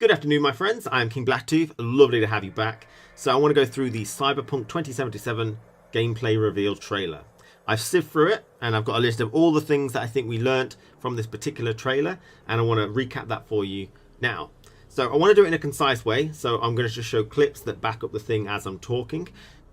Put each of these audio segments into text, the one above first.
Good afternoon, my friends. I'm KingBlackToof. Lovely to have you back. So I want to go through the CyberPunk 2077 gameplay reveal trailer. I've sieved through it and I've got a list of all the things that I think we learnt from this particular trailer, and I want to recap that for you now. So I want to do it in a concise way, so I'm going to just show clips that back up the thing as I'm talking.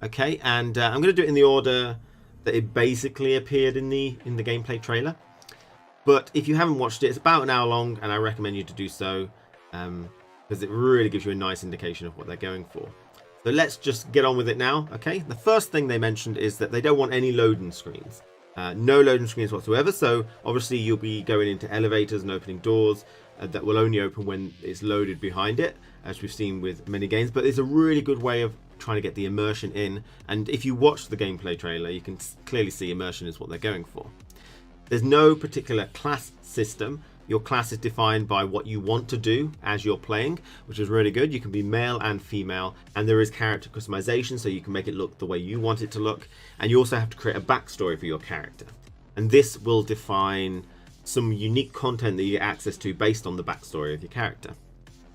Okay, and I'm going to do it in the order that it basically appeared in the gameplay trailer. But if you haven't watched it, it's about an hour long and I recommend you to do so. Because it really gives you a nice indication of what they're going for. So let's just get on with it now. Okay, the first thing they mentioned is that they don't want any loading screens. No loading screens whatsoever. So obviously you'll be going into elevators and opening doors that will only open when it's loaded behind it, as we've seen with many games. But it's a really good way of trying to get the immersion in. And if you watch the gameplay trailer, you can clearly see immersion is what they're going for. There's no particular class system. Your class is defined by what you want to do as you're playing, which is really good. You can be male and female, and there is character customization, so you can make it look the way you want it to look. And you also have to create a backstory for your character. And this will define some unique content that you get access to based on the backstory of your character.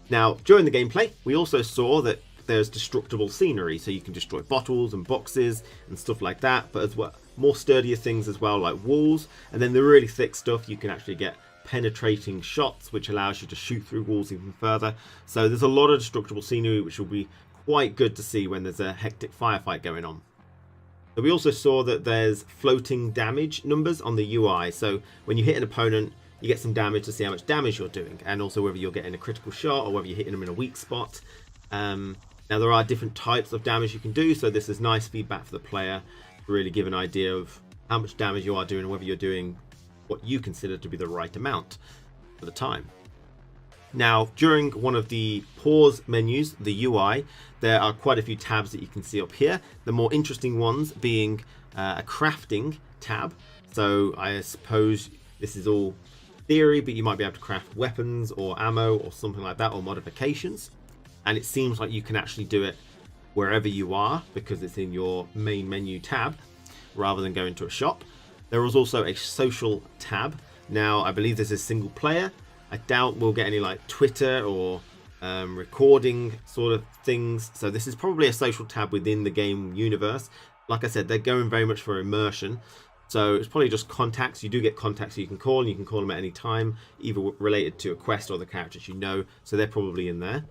Now, during the gameplay, we also saw that there's destructible scenery, so you can destroy bottles and boxes and stuff like that, but as well, more sturdier things as well, like walls. And then the really thick stuff, you can actually get penetrating shots, which allows you to shoot through walls even further. So there's a lot of destructible scenery, which will be quite good to see when there's a hectic firefight going on. So we also saw that there's floating damage numbers on the UI. So when you hit an opponent, you get some damage to see how much damage you're doing, and also whether you're getting a critical shot or whether you're hitting them in a weak spot. Now there are different types of damage you can do, so this is nice feedback for the player to really give an idea of how much damage you are doing and whether you're doing what you consider to be the right amount for the time. Now, during one of the pause menus, the UI, there are quite a few tabs that you can see up here. The more interesting ones being a crafting tab. So I suppose this is all theory, but you might be able to craft weapons or ammo or something like that, or modifications. And it seems like you can actually do it wherever you are because it's in your main menu tab rather than going to a shop. There was also a social tab. Now, I believe this is single player. I doubt we'll get any like Twitter or recording sort of things. So this is probably a social tab within the game universe. Like I said, they're going very much for immersion. So it's probably just contacts. You do get contacts you can call, and you can call them at any time, either related to a quest or the characters you know. So they're probably in there.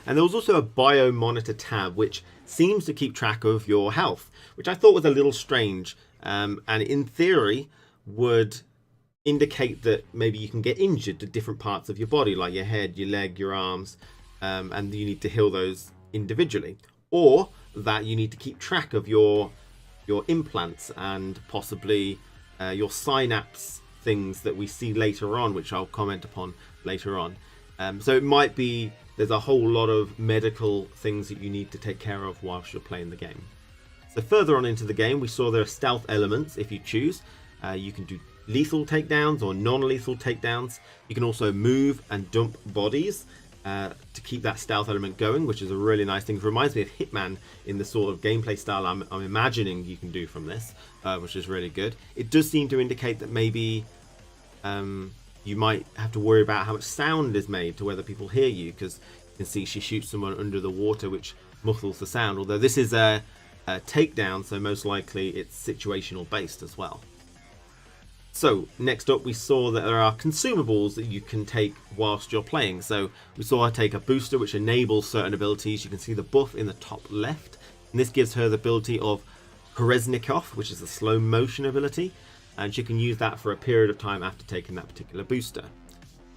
And there was also a bio monitor tab, which seems to keep track of your health, which I thought was a little strange. And in theory would indicate that maybe you can get injured to different parts of your body, like your head, your leg, your arms, and you need to heal those individually, or that you need to keep track of your implants and possibly your synapse things that we see later on, which I'll comment upon later on. So it might be there's a whole lot of medical things that you need to take care of whilst you're playing the game. So further on into the game, we saw there are stealth elements if you choose. You can do lethal takedowns or non-lethal takedowns. You can also move and dump bodies to keep that stealth element going, which is a really nice thing. It reminds me of Hitman in the sort of gameplay style I'm imagining you can do from this, which is really good. It does seem to indicate that maybe you might have to worry about how much sound is made to whether people hear you, because you can see she shoots someone under the water, which muffles the sound, although this is a takedown, so most likely it's situational based as well. So next up, we saw that there are consumables that you can take whilst you're playing. So we saw her take a booster which enables certain abilities. You can see the buff in the top left, and this gives her the ability of Koreznikov, which is a slow motion ability, and she can use that for a period of time after taking that particular booster.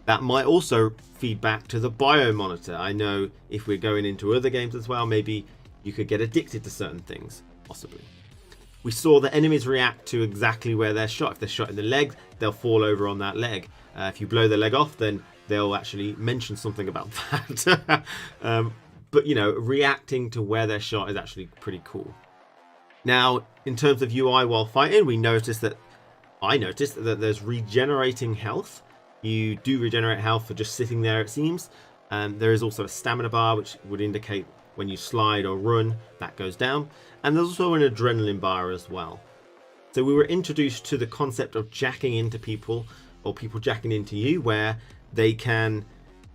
That might also feed back to the bio monitor. I know if we're going into other games as well, maybe you could get addicted to certain things, possibly. We saw that enemies react to exactly where they're shot. If they're shot in the leg, they'll fall over on that leg. If you blow their leg off, then they'll actually mention something about that. But, you know, reacting to where they're shot is actually pretty cool. Now, in terms of UI while fighting, I noticed that there's regenerating health. You do regenerate health for just sitting there, it seems. There is also a stamina bar, which would indicate when you slide or run, that goes down. And there's also an adrenaline bar as well. So we were introduced to the concept of jacking into people, or people jacking into you, where they can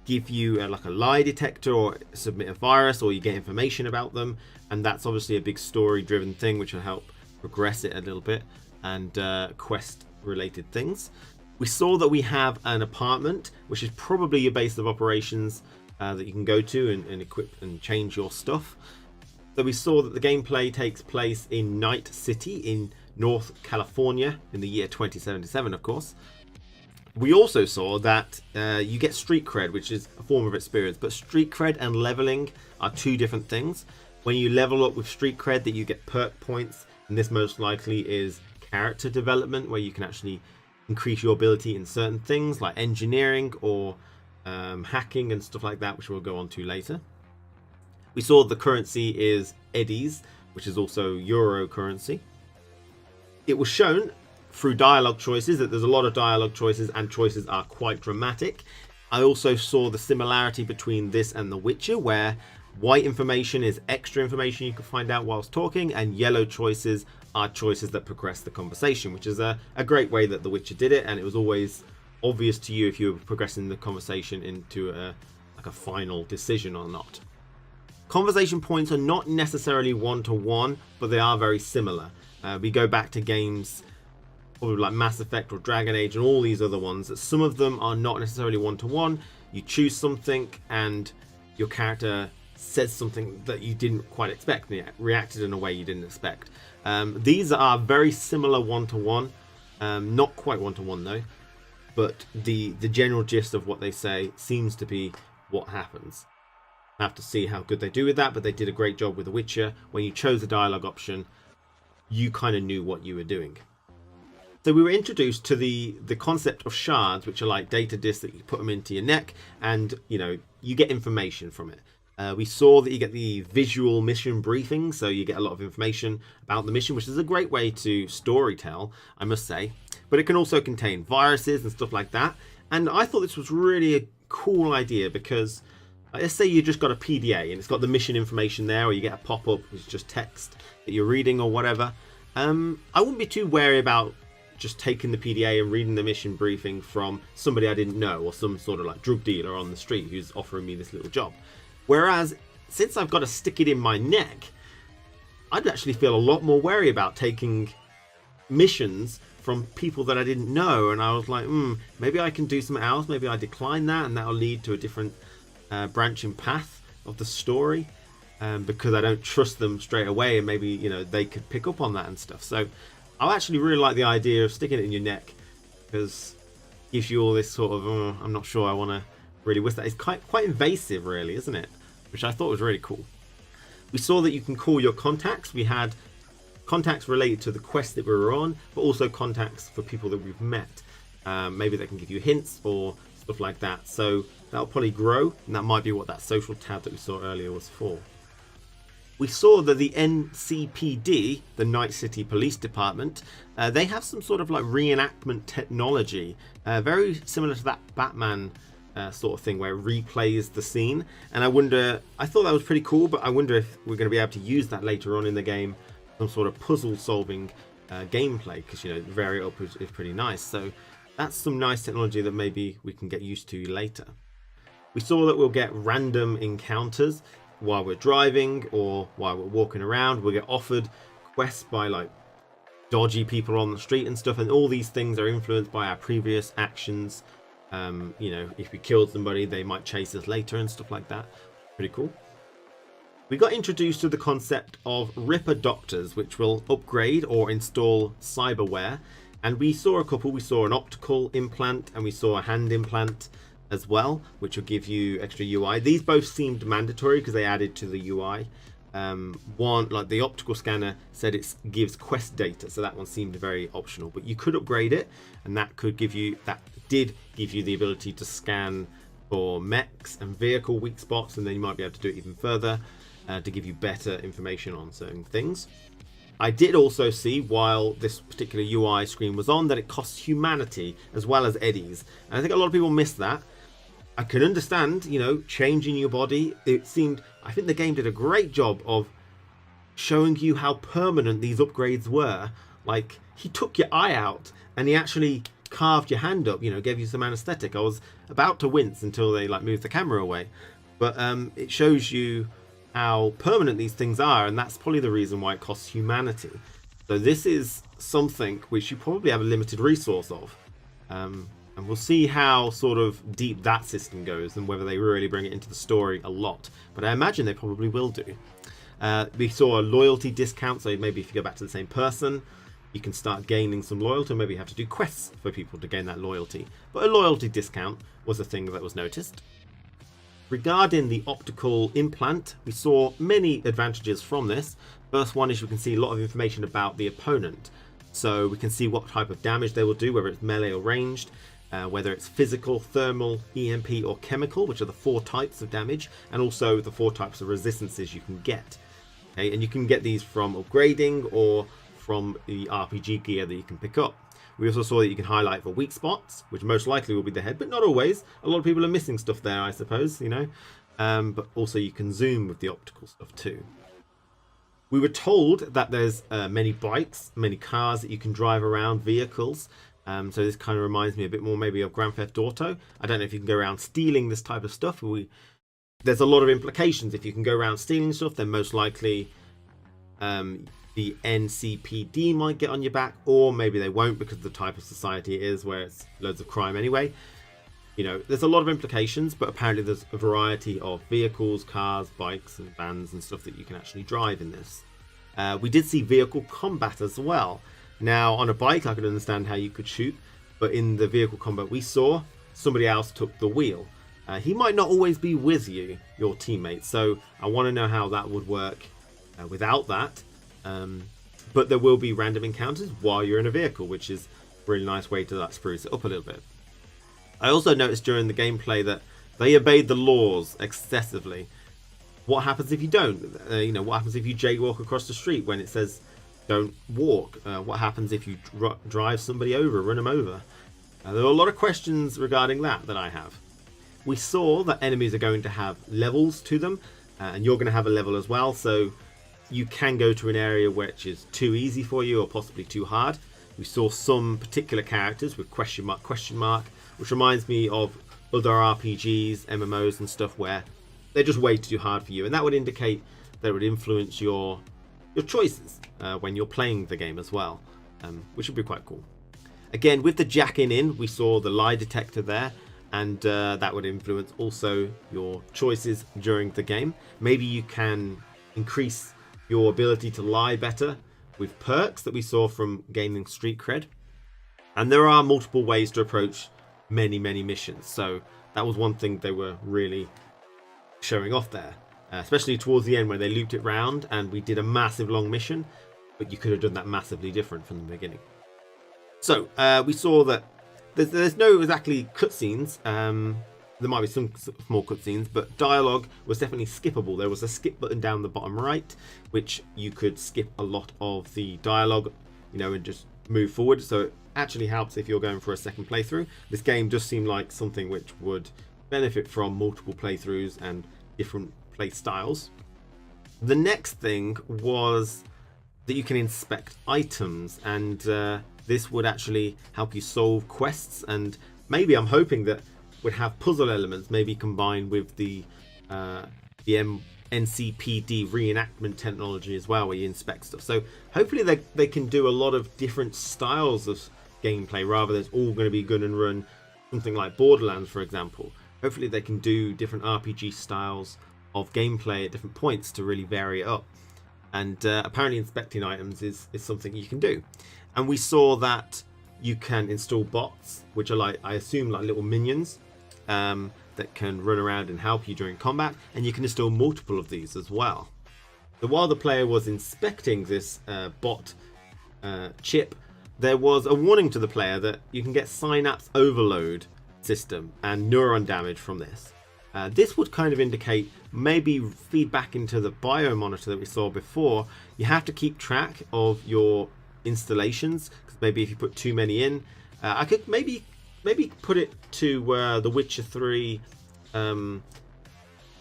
give you like a lie detector or submit a virus, or you get information about them, and that's obviously a big story driven thing which will help progress it a little bit, and quest related things. We saw that we have an apartment, which is probably your base of operations that you can go to and equip and change your stuff. So we saw that the gameplay takes place in Night City in North California in the year 2077, of course. We also saw that you get street cred, which is a form of experience, but street cred and leveling are two different things. When you level up with street cred, that you get perk points, and this most likely is character development, where you can actually increase your ability in certain things like engineering or hacking and stuff like that, which we'll go on to later. We saw the currency is eddies, which is also euro currency. It was shown through dialogue choices that there's a lot of dialogue choices, and choices are quite dramatic. I also saw the similarity between this and The Witcher, where white information is extra information you can find out whilst talking, and yellow choices are choices that progress the conversation, which is a great way that The Witcher did it, and it was always obvious to you if you were progressing the conversation into a final decision or not. Conversation points are not necessarily one-to-one, but they are very similar. We go back to games like Mass Effect or Dragon Age and all these other ones, that some of them are not necessarily one-to-one. You choose something and your character says something that you didn't quite expect, and it reacted in a way you didn't expect. These are very similar one-to-one, not quite one-to-one though, but the general gist of what they say seems to be what happens. I have to see how good they do with that, but they did a great job with The Witcher. When you chose the dialogue option, you kind of knew what you were doing. So we were introduced to the concept of shards, which are like data disks that you put them into your neck, and you get information from it. We saw that you get the visual mission briefing, so you get a lot of information about the mission, which is a great way to storytell, I must say. But it can also contain viruses and stuff like that. And I thought this was really a cool idea, because let's say you just got a PDA and it's got the mission information there, or you get a pop-up which is just text that you're reading or whatever. I wouldn't be too wary about just taking the PDA and reading the mission briefing from somebody I didn't know, or some sort of like drug dealer on the street who's offering me this little job. Whereas, since I've got to stick it in my neck, I'd actually feel a lot more wary about taking missions from people that I didn't know. And I was like, maybe I can do something else. Maybe I decline that, and that'll lead to a different branching path of the story, because I don't trust them straight away, and maybe they could pick up on that and stuff. So I actually really like the idea of sticking it in your neck, because it gives you all this sort of I'm not sure I want to really whisk that. It's quite invasive, really, isn't it? Which I thought was really cool. We saw that you can call your contacts. We had contacts related to the quest that we were on, but also contacts for people that we've met. Maybe they can give you hints or stuff like that. So that'll probably grow, and that might be what that social tab that we saw earlier was for. We saw that the NCPD, the Night City Police Department, they have some sort of like reenactment technology, very similar to that Batman sort of thing, where it replays the scene. And I thought that was pretty cool, but I wonder if we're going to be able to use that later on in the game, some sort of puzzle solving gameplay, because vary up is pretty nice. So that's some nice technology that maybe we can get used to later. We saw that we'll get random encounters while we're driving or while we're walking around. We'll get offered quests by like dodgy people on the street and stuff, and all these things are influenced by our previous actions. If we killed somebody, they might chase us later and stuff like that. Pretty cool. We got introduced to the concept of Ripper Doctors, which will upgrade or install cyberware. And we saw a couple. We saw an optical implant, and we saw a hand implant as well, which will give you extra UI. These both seemed mandatory because they added to the UI. One, like the optical scanner, said it gives quest data, so that one seemed very optional. But you could upgrade it, and that did give you the ability to scan for mechs and vehicle weak spots, and then you might be able to do it even further to give you better information on certain things. I did also see, while this particular UI screen was on, that it costs humanity as well as eddies, and I think a lot of people miss that. I can understand, changing your body. I think the game did a great job of showing you how permanent these upgrades were. Like, he took your eye out, and he actually carved your hand up, you know, gave you some anesthetic. I was about to wince until they like moved the camera away. But it shows you how permanent these things are, and that's probably the reason why it costs humanity. So this is something which you probably have a limited resource of. And we'll see how sort of deep that system goes and whether they really bring it into the story a lot. But I imagine they probably will do. We saw a loyalty discount, so maybe if you go back to the same person, you can start gaining some loyalty. Maybe you have to do quests for people to gain that loyalty. But a loyalty discount was a thing that was noticed. Regarding the optical implant, we saw many advantages from this. First one is you can see a lot of information about the opponent. So we can see what type of damage they will do, whether it's melee or ranged, whether it's physical, thermal, EMP or chemical, which are the 4 types of damage, and also the 4 types of resistances you can get. Okay, and you can get these from upgrading or from the RPG gear that you can pick up. We also saw that you can highlight for weak spots, which most likely will be the head, but not always. A lot of people are missing stuff there, I suppose, you know. But also you can zoom with the optical stuff too. We were told that there's many bikes, many cars that you can drive around, vehicles. So this kind of reminds me a bit more maybe of Grand Theft Auto. I don't know if you can go around stealing this type of stuff. There's a lot of implications. If you can go around stealing stuff, then most likely the NCPD might get on your back, or maybe they won't because of the type of society it is where it's loads of crime anyway. You know, there's a lot of implications, but apparently there's a variety of vehicles, cars, bikes and vans and stuff that you can actually drive in this. We did see vehicle combat as well. Now, on a bike, I could understand how you could shoot, but in the vehicle combat we saw, somebody else took the wheel. He might not always be with you, your teammate, so I want to know how that would work without that. But there will be random encounters while you're in a vehicle, which is a really nice way to spruce it up a little bit. I also noticed during the gameplay that they obeyed the laws excessively. What happens if you don't? You know, what happens if you jaywalk across the street when it says don't walk? What happens if you drive somebody over, run them over? There are a lot of questions regarding that I have. We saw that enemies are going to have levels to them, and you're going to have a level as well, so you can go to an area which is too easy for you or possibly too hard. We saw some particular characters with question mark, which reminds me of other RPGs, MMOs and stuff where they're just way too hard for you, and that would indicate that it would influence your choices when you're playing the game as well, which would be quite cool. Again, with the jacking in, we saw the lie detector there, and that would influence also your choices during the game. Maybe you can increase your ability to lie better with perks that we saw from gaining street cred. And there are multiple ways to approach many missions, so that was one thing they were really showing off there, especially towards the end when they looped it round and we did a massive long mission, but you could have done that massively different from the beginning. So we saw that there's no exactly cutscenes. There might be some small cutscenes, but dialogue was definitely skippable. There was a skip button down the bottom right, which you could skip a lot of the dialogue, you know, and just move forward. So it actually helps if you're going for a second playthrough. This game does seem like something which would benefit from multiple playthroughs and different play styles. The next thing was that you can inspect items, and this would actually help you solve quests, and maybe I'm hoping that would have puzzle elements, maybe combined with the NCPD reenactment technology as well, where you inspect stuff. So hopefully they can do a lot of different styles of gameplay rather than it's all going to be gun and run, something like Borderlands, for example. Hopefully they can do different RPG styles of gameplay at different points to really vary it up. And apparently inspecting items is something you can do. And we saw that you can install bots, which are like, I assume, like little minions that can run around and help you during combat, and you can install multiple of these as well. So while the player was inspecting this bot chip, there was a warning to the player that you can get synapse overload system and neuron damage from this. This would kind of indicate maybe feedback into the biomonitor that we saw before. You have to keep track of your installations, because maybe if you put too many in, I could maybe put it to The Witcher 3,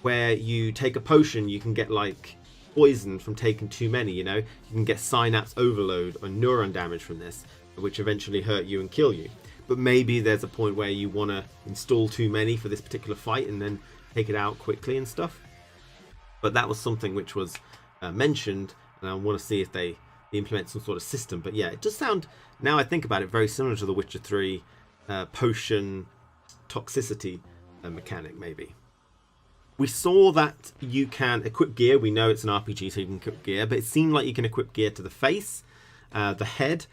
where you take a potion, you can get like poisoned from taking too many, you know. You can get synapse overload or neuron damage from this, which eventually hurt you and kill you. but maybe there's a point where you want to install too many for this particular fight and then take it out quickly and stuff. But that was something which was mentioned, and I want to see if they implement some sort of system. But yeah, it does sound, now I think about it, very similar to the Witcher 3 potion toxicity mechanic maybe. We saw that you can equip gear. We know it's an RPG, so you can equip gear, but it seemed like you can equip gear to the face, the head,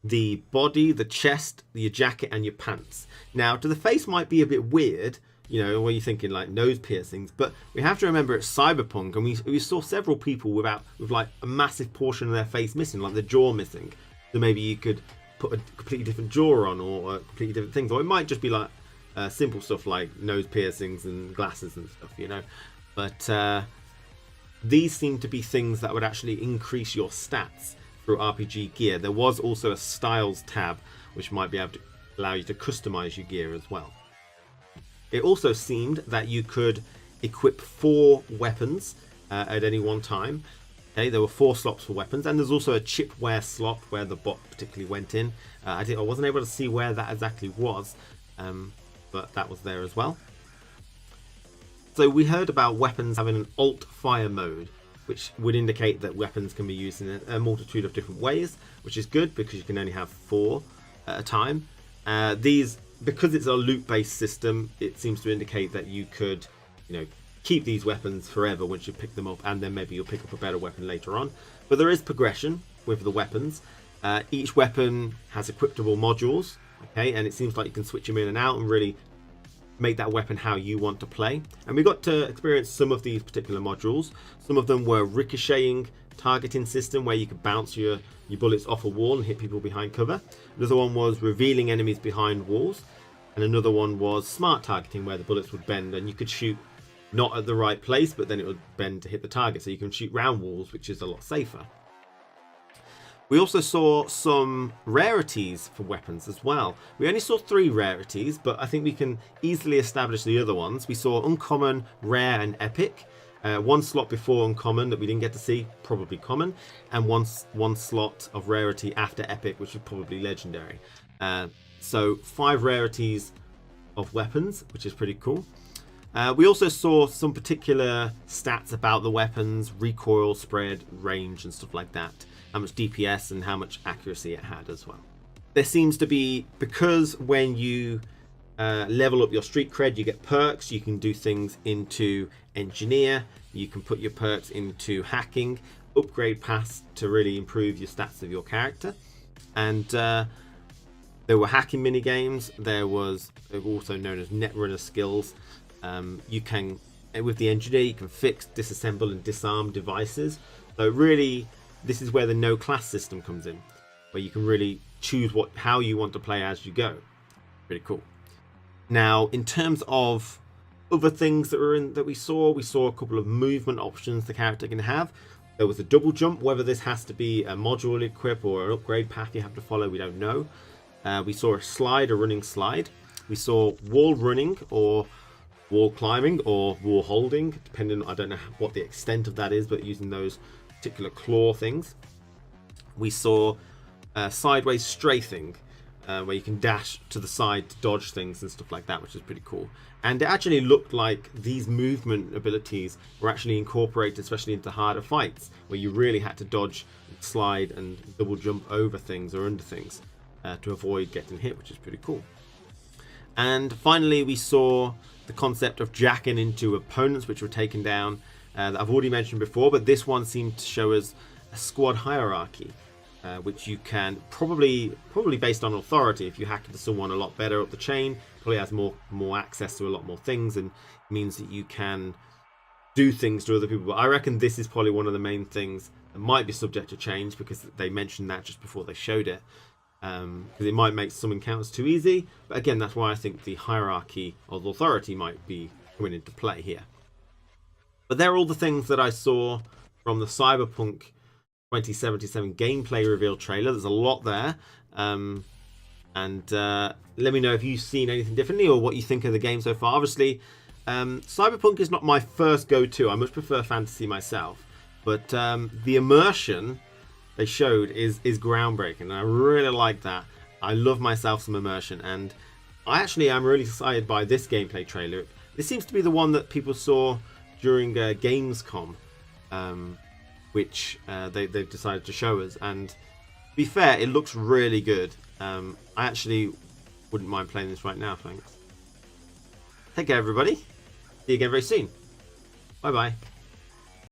the body, the chest, your jacket, and your pants. Now, to the face might be a bit weird, you know, when you're thinking like nose piercings, but we have to remember it's Cyberpunk, and we saw several people with like a massive portion of their face missing, like the jaw missing. So maybe you could put a completely different jaw on, or completely different things, or it might just be like simple stuff like nose piercings and glasses and stuff, you know. But these seem to be things that would actually increase your stats through RPG gear. There was also a styles tab which might be able to allow you to customize your gear as well. It also seemed that you could equip 4 weapons at any one time. Okay, there were 4 slots for weapons, and there's also a chipware slot where the bot particularly went in. I wasn't able to see where that exactly was, but that was there as well. So we heard about weapons having an alt fire mode, which would indicate that weapons can be used in a multitude of different ways, which is good because you can only have 4 at a time. Because it's a loot-based system, it seems to indicate that you could, you know, keep these weapons forever once you pick them up, and then maybe you'll pick up a better weapon later on. But there is progression with the weapons. Each weapon has equipable modules, okay, and it seems like you can switch them in and out and really make that weapon how you want to play. And we got to experience some of these particular modules. Some of them were ricocheting targeting system, where you could bounce your bullets off a wall and hit people behind cover. Another one was revealing enemies behind walls, and another one was smart targeting, where the bullets would bend and you could shoot not at the right place, but then it would bend to hit the target, so you can shoot round walls, which is a lot safer. We also saw some rarities for weapons as well. We only saw 3 rarities, but I think we can easily establish the other ones. We saw uncommon, rare, and epic. 1 slot before uncommon that we didn't get to see, probably common, and one slot of rarity after epic, which is probably legendary. So 5 rarities of weapons, which is pretty cool. We also saw some particular stats about the weapons, recoil, spread, range, and stuff like that. How much DPS and how much accuracy it had as well. There seems to be, because when you level up your street cred, you get perks. You can do things into engineer. You can put your perks into hacking, upgrade paths to really improve your stats of your character. And there were hacking mini games. There was also known as netrunner skills. You can, with the engineer, you can fix, disassemble, and disarm devices. So really, this is where the no class system comes in, where you can really choose how you want to play as you go. Pretty cool. Now, in terms of other things that we saw a couple of movement options the character can have. There was a double jump. Whether this has to be a module equip or an upgrade path you have to follow, we don't know. We saw a slide, a running slide. We saw wall running, or wall climbing, or wall holding, depending, I don't know what the extent of that is, but using those particular claw things. We saw sideways strafing, where you can dash to the side to dodge things and stuff like that, which is pretty cool. And it actually looked like these movement abilities were actually incorporated, especially into harder fights, where you really had to dodge, slide, and double jump over things or under things to avoid getting hit, which is pretty cool. And finally, we saw the concept of jacking into opponents which were taken down, that I've already mentioned before, but this one seemed to show us a squad hierarchy, which you can probably based on authority. If you hack into someone a lot better up the chain, probably has more access to a lot more things, and means that you can do things to other people. But I reckon this is probably one of the main things that might be subject to change, because they mentioned that just before they showed it, because it might make some encounters too easy. But again, that's why I think the hierarchy of authority might be coming into play here. But they're all the things that I saw from the Cyberpunk 2077 gameplay reveal trailer. There's a lot there, and let me know if you've seen anything differently or what you think of the game so far. Obviously, Cyberpunk is not my first go-to. I much prefer fantasy myself, but the immersion they showed is groundbreaking, and I really like that. I love myself some immersion, and I actually am really excited by this gameplay trailer. This seems to be the one that people saw during Gamescom, which they've decided to show us. And to be fair, it looks really good. I actually wouldn't mind playing this right now, thanks. Take care, everybody. See you again very soon. Bye bye.